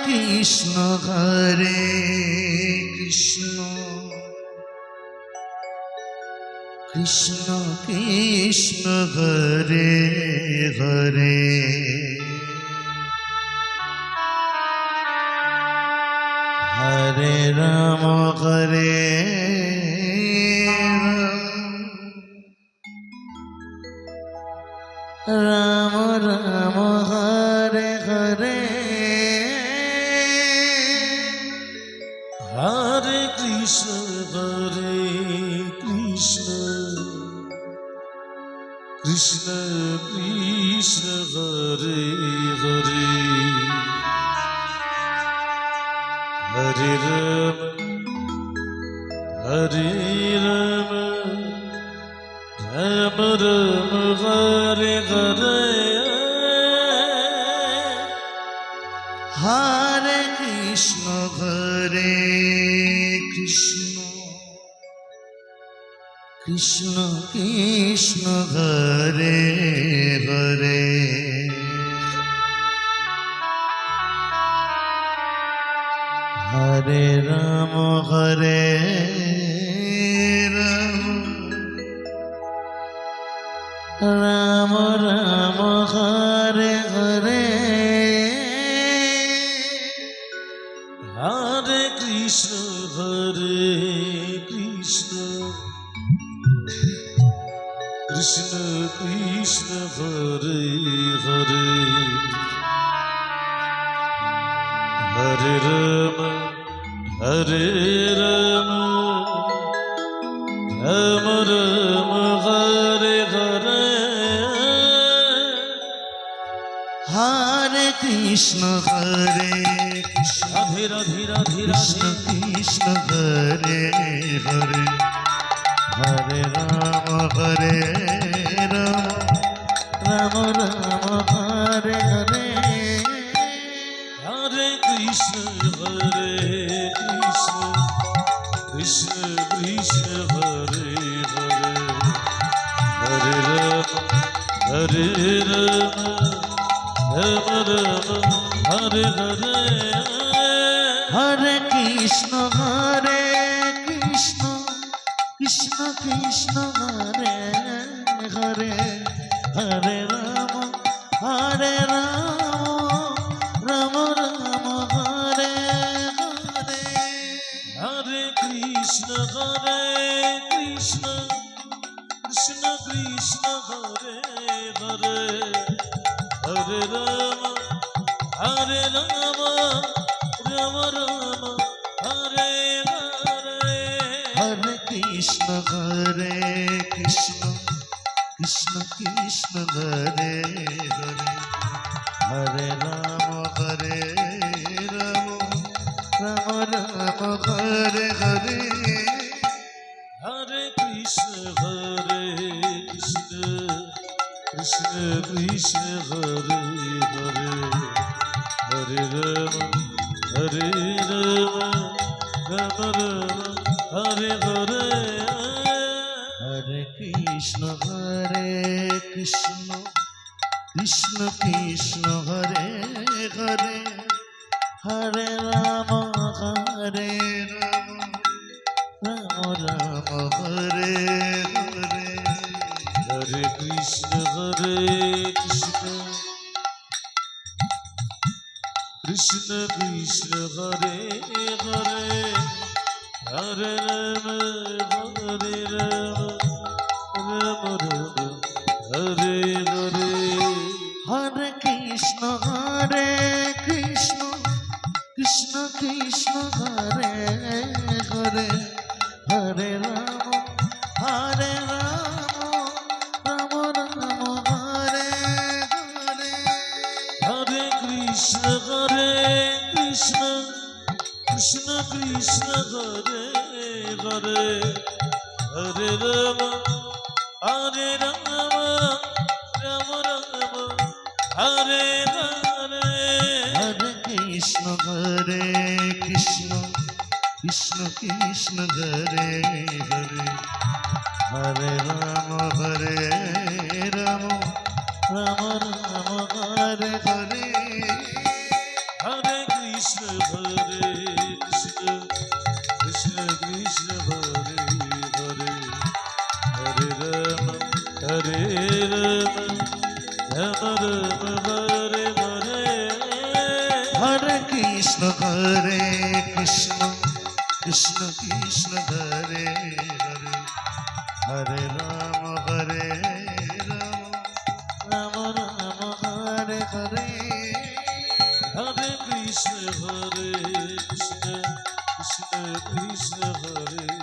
Krishna Hare Krishna Krishna Krishna Hare Hare Hare Ram Hare Ram Ram Hare Hare Hare Krishna Krishna Krishna Hare Hare Hare Ram Ram Ram Hare Hare Hare Krishna Hare Krishna Krishna Krishna Hare Hare Hare Ram Ram Ram Hare Hare Hare Krishna Krishna Krishna Hare Hare Hare Ram Ram Ram Hare Hare Hare Krishna Radhe Radhe Radhe Radhe Krishna Hare Hare Hare Ram Ram Ram Hare Hare Hare Krishna Krishna Krishna Hare Hare Hare Ram Ram Ram Hare Hare Hare Krishna Krishna Krishna Hare Hare Hare Ram Ram Ram Hare Hare Hare Krishna Krishna Krishna Hare Hare Hare Ram Ram Ram Hare Hare Hare Krishna Krishna Krishna Hare Hare Hare Ram Ram Ram Hare Hare Hare Krishna Krishna Krishna Hare Hare Hare Ram Ram Ram Hare Hare Hare Krishna Krishna Krishna Hare Hare Hare Ram Ram Ram Hare Hare Hare Krishna Krishna Krishna Hare Hare Hare Ram Ram Ram Hare Hare Hare Krishna Krishna Krishna Hare Hare Hare Ram Ram Ram Hare Hare Hare Krishna Krishna Krishna Hare Hare Hare Ram Ram Ram Hare Hare Hare Krishna Krishna Krishna Hare Hare Hare Ram Ram Ram Hare Hare Hare Krishna Krishna Hare Krishna Krishna Krishna Hare Hare Hare Ram Hare Ram Ram Ram Hare Hare Hare Krishna Krishna Krishna Krishna Hare Hare Hare Ram Ram Ram Hare Hare Hare Krishna Krishna Krishna Krishna Hare